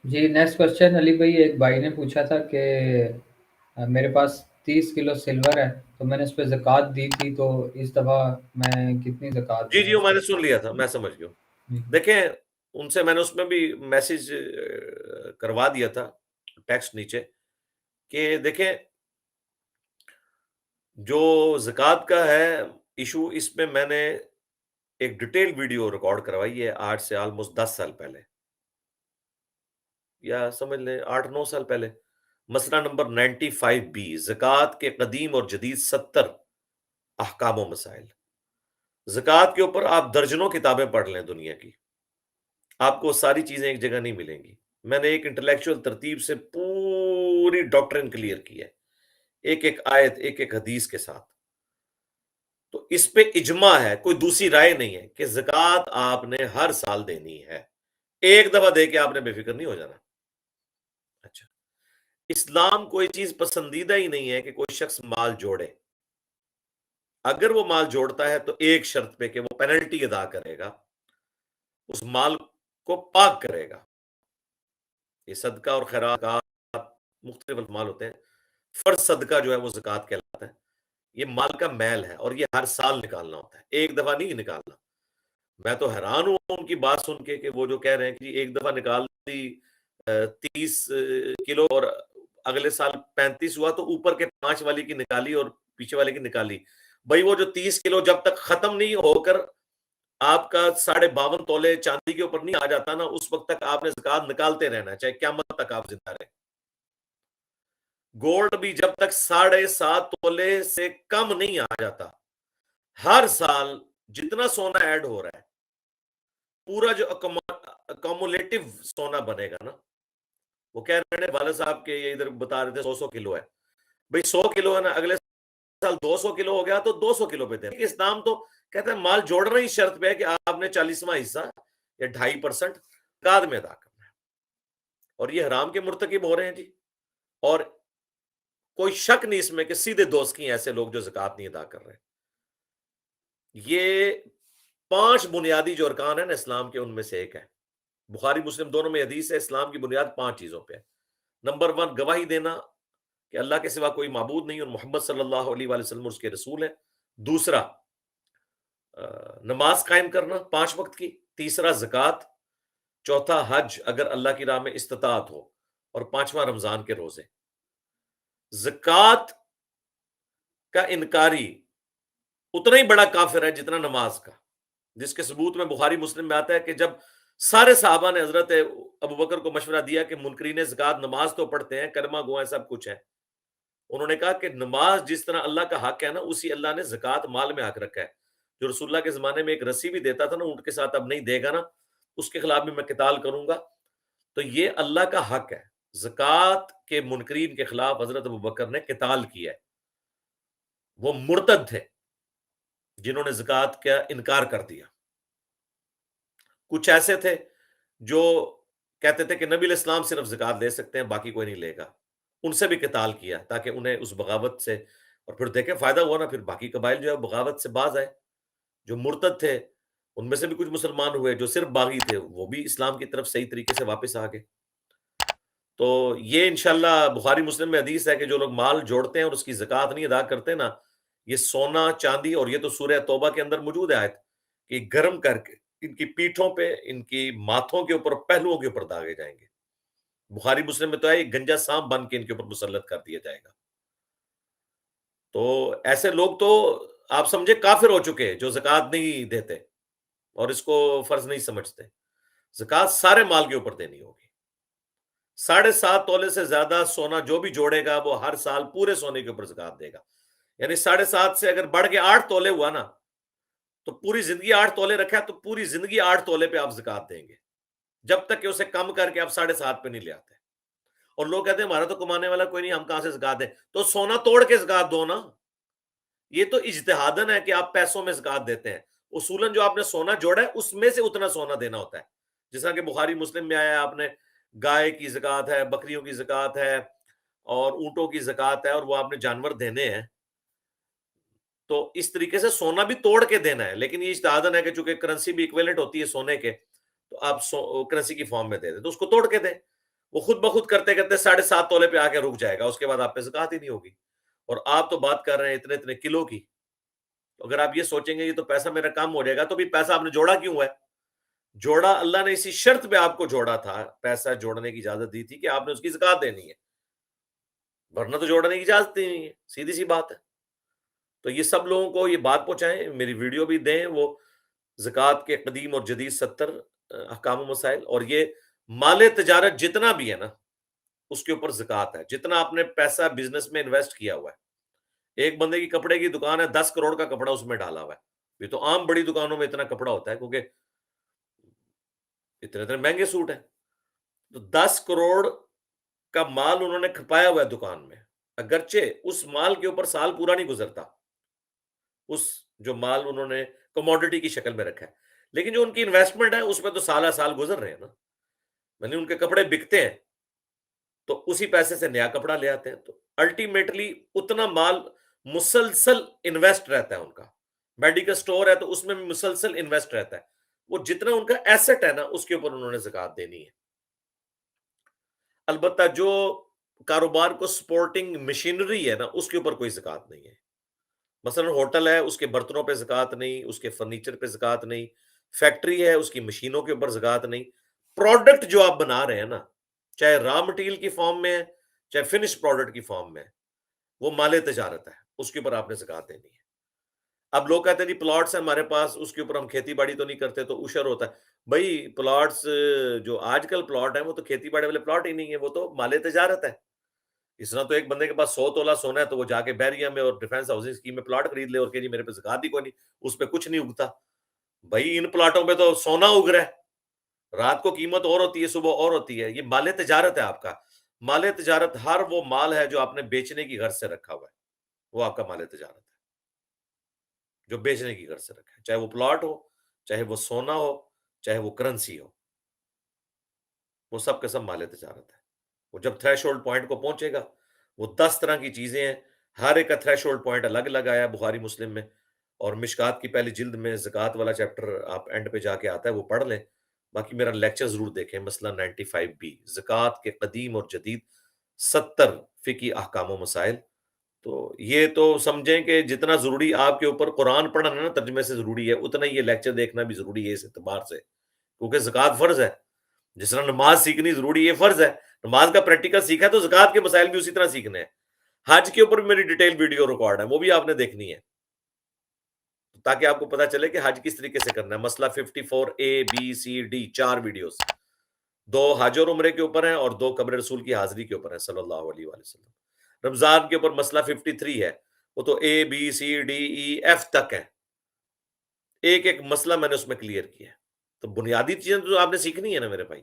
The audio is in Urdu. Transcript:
جی نیکسٹ کوشچن علی بھائی، ایک بھائی نے پوچھا تھا کہ میرے پاس 30 کلو سلور ہے تو میں نے اس پہ زکوٰۃ دی تھی، تو اس دفعہ میں کتنی زکوٰۃ جی دوں جی، وہ اس میں پہ؟ نے سن لیا تھا، میں سمجھ گیا. جی دیکھیں، ان سے میں نے اس میں بھی میسج کروا دیا تھا، ٹیکسٹ نیچے، کہ دیکھیں جو زکوٰۃ کا ہے ایشو، اس میں میں نے ایک ڈیٹیل ویڈیو ریکارڈ کروائی ہے آج سے آلموسٹ 10 سال پہلے، یا سمجھ لیں 8-9 سال پہلے. مسئلہ نمبر 95B، زکوٰۃ کے قدیم اور جدید 70 احکام و مسائل. زکوٰۃ کے اوپر آپ درجنوں کتابیں پڑھ لیں دنیا کی، آپ کو ساری چیزیں ایک جگہ نہیں ملیں گی. میں نے ایک انٹلیکچوئل ترتیب سے پوری ڈاکٹرن کلیئر کی ہے، ایک ایک آیت، ایک ایک حدیث کے ساتھ. تو اس پہ اجماع ہے، کوئی دوسری رائے نہیں ہے کہ زکوٰۃ آپ نے ہر سال دینی ہے. ایک دفعہ دے کے آپ نے بے فکر نہیں ہو جانا. اچھا، اسلام کوئی چیز پسندیدہ ہی نہیں ہے کہ کوئی شخص مال جوڑے. اگر وہ مال جوڑتا ہے تو ایک شرط پہ کہ وہ پینلٹی ادا کرے گا، اس مال کو پاک کرے گا. یہ صدقہ اور خیرات مختلف مال ہوتے ہیں. فرض صدقہ جو ہے وہ زکوٰۃ کہلاتا ہے. یہ مال کا میل ہے اور یہ ہر سال نکالنا ہوتا ہے، ایک دفعہ نہیں نکالنا. میں تو حیران ہوں ان کی بات سن کے کہ وہ جو کہہ رہے ہیں کہ ایک دفعہ نکال دی 30 کلو اور اگلے سال 35 ہوا تو اوپر کے 5 والی کی نکالی اور پیچھے والے کی نکالی. بھائی وہ جو 30 کلو جب تک ختم نہیں ہو کر آپ کا 52.5 تولے چاندی کے اوپر نہیں آ جاتا نا، اس وقت تک آپ نے زکوٰۃ نکالتے رہنا، چاہے قیامت تک آپ زندہ رہیں. گولڈ بھی جب تک 7.5 تولے سے کم نہیں آ جاتا، ہر سال جتنا سونا ایڈ ہو رہا ہے، پورا جو اکومولیٹو سونا بنے گا نا، وہ کہہ رہے ہیں والد صاحب کے یہ ادھر بتا رہے تھے 100 کلو ہے. بھئی 100 کلو ہے نا، اگلے سال 200 کلو ہو گیا تو 200 کلو پہ دیں. اسلام تو کہتے ہیں مال جوڑنا ہی شرط پہ ہے کہ آپ نے 40واں حصہ یا 2.5% زکوٰۃ میں ادا کرنا ہے. اور یہ حرام کے مرتکب ہو رہے ہیں جی. اور کوئی شک نہیں اس میں کہ سیدھے دوست کی ایسے لوگ جو زکوٰۃ نہیں ادا کر رہے. یہ 5 بنیادی جو ارکان ہیں نا اسلام کے، ان میں سے ایک ہے. بخاری مسلم دونوں میں حدیث ہے، اسلام کی بنیاد 5 چیزوں پہ ہے. نمبر 1 گواہی دینا کہ اللہ کے سوا کوئی معبود نہیں اور محمد صلی اللہ علیہ وآلہ وسلم اس کے رسول ہیں. دوسرا نماز قائم کرنا 5 وقت کی. تیسرا زکوٰۃ. چوتھا حج اگر اللہ کی راہ میں استطاعت ہو. اور 5واں رمضان کے روزے. زکوٰۃ کا انکاری اتنا ہی بڑا کافر ہے جتنا نماز کا، جس کے ثبوت میں بخاری مسلم میں آتا ہے کہ جب سارے صحابہ نے حضرت ابوبکر کو مشورہ دیا کہ منکرین زکوٰۃ نماز تو پڑھتے ہیں، کلمہ گو ہیں، سب کچھ ہے، انہوں نے کہا کہ نماز جس طرح اللہ کا حق ہے نا، اسی اللہ نے زکوٰۃ مال میں حق رکھا ہے. جو رسول اللہ کے زمانے میں ایک رسی بھی دیتا تھا نا اونٹ کے ساتھ، اب نہیں دے گا نا، اس کے خلاف بھی میں قتال کروں گا. تو یہ اللہ کا حق ہے. زکوٰۃ کے منکرین کے خلاف حضرت ابوبکر نے قتال کیا ہے. وہ مرتد تھے جنہوں نے زکوٰۃ کا انکار کر دیا. کچھ ایسے تھے جو کہتے تھے کہ نبی علیہ السلام صرف زکوٰۃ لے سکتے ہیں، باقی کوئی نہیں لے گا. ان سے بھی قتال کیا تاکہ انہیں اس بغاوت سے، اور پھر دیکھیں فائدہ ہوا نا، پھر باقی قبائل جو ہے بغاوت سے باز آئے. جو مرتد تھے ان میں سے بھی کچھ مسلمان ہوئے، جو صرف باغی تھے وہ بھی اسلام کی طرف صحیح طریقے سے واپس آ گئے. تو یہ انشاءاللہ بخاری مسلم میں حدیث ہے کہ جو لوگ مال جوڑتے ہیں اور اس کی زکوٰۃ نہیں ادا کرتے نا، یہ سونا چاندی، اور یہ تو سورہ توبہ کے اندر موجود ہے آیت، کہ گرم کر کے ان کی پیٹھوں پہ، ان کی ماتھوں کے اوپر، پہلوؤں کے اوپر داغے جائیں گے. بخاری مسلم میں تو ہے، گنجا سانپ بن کے ان کے اوپر مسلط کر دیا جائے گا. تو ایسے لوگ تو آپ سمجھے کافر ہو چکے جو زکوٰۃ نہیں دیتے اور اس کو فرض نہیں سمجھتے. زکوٰۃ سارے مال کے اوپر دینی ہوگی. 7.5 تولے سے زیادہ سونا جو بھی جوڑے گا وہ ہر سال پورے سونے کے اوپر زکوٰۃ دے گا. یعنی 7.5 سے اگر بڑھ کے 8 تولے ہوا نا، تو پوری زندگی 8 تولے رکھا تو پوری زندگی 8 تولے پہ آپ زکوٰۃ دیں گے، جب تک کہ اسے کم کر کے آپ 7.5 پہ نہیں لے آتے. اور لوگ کہتے ہیں ہمارا تو کمانے والا کوئی نہیں، ہم کہاں سے زکوٰۃ دیں؟ تو سونا توڑ کے زکوٰۃ دو نا. یہ تو اجتہادن ہے کہ آپ پیسوں میں زکوٰۃ دیتے ہیں. اصولاً جو آپ نے سونا جوڑا ہے اس میں سے اتنا سونا دینا ہوتا ہے. جس طرح کہ بخاری مسلم میں آیا ہے، آپ نے گائے کی زکوٰۃ ہے، بکریوں کی زکوٰۃ ہے اور اونٹوں کی زکوٰۃ ہے، اور وہ آپ نے جانور دینے ہیں. تو اس طریقے سے سونا بھی توڑ کے دینا ہے، لیکن یہ اجتہادن ہے کہ چونکہ کرنسی بھی ایکویلنٹ ہوتی ہے سونے کے، تو آپ کرنسی کی فارم میں دے دیں تو اس کو توڑ کے دیں. وہ خود بخود کرتے کرتے 7.5 تولے پہ آ کے رک جائے گا، اس کے بعد آپ پہ زکات ہی نہیں ہوگی. اور آپ تو بات کر رہے ہیں اتنے اتنے کلو کی. تو اگر آپ یہ سوچیں گے یہ تو پیسہ میرا کم ہو جائے گا، تو بھی پیسہ آپ نے جوڑا کیوں ہے؟ جوڑا اللہ نے اسی شرط پہ آپ کو جوڑا تھا، پیسہ جوڑنے کی اجازت دی تھی کہ آپ نے اس کی زکات دینی ہے، ورنہ تو جوڑنے کی اجازت ہی نہیں ہے، سیدھی سی بات ہے. تو یہ سب لوگوں کو یہ بات پہنچائیں، میری ویڈیو بھی دیں، وہ زکوٰۃ کے قدیم اور جدید 70 احکام و مسائل. اور یہ مال تجارت جتنا بھی ہے نا اس کے اوپر زکوٰۃ ہے، جتنا آپ نے پیسہ بزنس میں انویسٹ کیا ہوا ہے. ایک بندے کی کپڑے کی دکان ہے، 10 کروڑ کا کپڑا اس میں ڈالا ہوا ہے. یہ تو عام بڑی دکانوں میں اتنا کپڑا ہوتا ہے کیونکہ اتنے اتنے مہنگے سوٹ ہیں. تو 10 کروڑ کا مال انہوں نے کھپایا ہوا ہے دکان میں، اگرچہ اس مال کے اوپر سال پورا نہیں گزرتا، اس جو مال انہوں نے کموڈٹی کی شکل میں رکھا ہے، لیکن جو ان کی انویسٹمنٹ ہے اس میں تو سالہ سال گزر رہے ہیں نا. یعنی ان کے کپڑے بکتے ہیں تو اسی پیسے سے نیا کپڑا لے آتے ہیں. تو الٹیمیٹلی اتنا مال مسلسل انویسٹ رہتا ہے ان کا. میڈیکل سٹور ہے تو اس میں بھی مسلسل انویسٹ رہتا ہے. وہ جتنا ان کا ایسٹ ہے نا اس کے اوپر انہوں نے زکات دینی ہے. البتہ جو کاروبار کو سپورٹنگ مشینری ہے نا اس کے اوپر کوئی زکات نہیں ہے. مثلا ہوٹل ہے، اس کے برتنوں پہ زکات نہیں، اس کے فرنیچر پہ زکات نہیں. فیکٹری ہے، اس کی مشینوں کے اوپر زکات نہیں. پروڈکٹ جو آپ بنا رہے ہیں نا، چاہے را مٹیریل کی فارم میں ہے چاہے فنش پروڈکٹ کی فارم میں ہے، وہ مال تجارت ہے، اس کے اوپر آپ نے زکات دینی ہے. اب لوگ کہتے ہیں جی پلاٹس ہیں ہمارے پاس، اس کے اوپر ہم کھیتی باڑی تو نہیں کرتے تو اشر ہوتا ہے. بھائی پلاٹس جو آج کل پلاٹ ہیں وہ تو کھیتی باڑی والے پلاٹ ہی نہیں ہے، وہ تو مال تجارت ہے. اس طرح تو ایک بندے کے پاس 100 تولہ سونا ہے تو وہ جا کے بحریہ میں اور ڈیفینس ہاؤسنگ اسکیم میں پلاٹ خرید لے اور کہ جی میرے پہ زکات ہی کوئی نہیں، اس پہ کچھ نہیں اگتا. بھائی ان پلاٹوں پہ تو سونا اگ رہا ہے، رات کو قیمت اور ہوتی ہے صبح اور ہوتی ہے. یہ مال تجارت ہے آپ کا. مال تجارت ہر وہ مال ہے جو آپ نے بیچنے کی غرض سے رکھا ہوا ہے، وہ آپ کا مال تجارت ہے جو بیچنے کی غرض سے رکھا ہے. چاہے وہ پلاٹ ہو، چاہے وہ سونا ہو، چاہے وہ کرنسی ہو، وہ سب کے سب مال تجارت ہے. وہ جب تھریش ہولڈ پوائنٹ کو پہنچے گا، وہ 10 طرح کی چیزیں ہیں، ہر ایک کا تھریش ہولڈ پوائنٹ الگ الگ آیا بخاری مسلم میں. اور مشکات کی پہلی جلد میں زکوٰۃ والا چیپٹر آپ اینڈ پہ جا کے آتا ہے، وہ پڑھ لیں. باقی میرا لیکچر ضرور دیکھیں، مسئلہ 95B، زکوٰۃ کے قدیم اور جدید 70 فقہی احکام و مسائل. تو یہ تو سمجھیں کہ جتنا ضروری آپ کے اوپر قرآن پڑھنا نا ترجمے سے ضروری ہے، اتنا ہی یہ لیکچر دیکھنا بھی ضروری ہے اس اعتبار سے، کیونکہ زکوٰۃ فرض ہے. جس طرح نماز سیکھنی ضروری ہے، فرض ہے. نماز کا پریکٹیکل سیکھا تو زکوٰۃ کے مسائل بھی اسی طرح سیکھنے ہیں. حج کے اوپر بھی میری ڈیٹیل ویڈیو ریکارڈ ہے، وہ بھی آپ نے دیکھنی ہے تاکہ آپ کو پتا چلے کہ حج کس طریقے سے کرنا ہے. مسئلہ 54A B C D 4 videos, 2 حج اور عمرے کے اوپر ہیں اور 2 قبر رسول کی حاضری کے اوپر ہیں صلی اللہ علیہ وآلہ وسلم. رمضان کے اوپر مسئلہ 53 ہے، وہ تو A B C D E F تک ہے. ایک ایک مسئلہ میں نے اس میں کلیئر کیا ہے. تو بنیادی چیزیں تو آپ نے سیکھنی ہے نا میرے بھائی.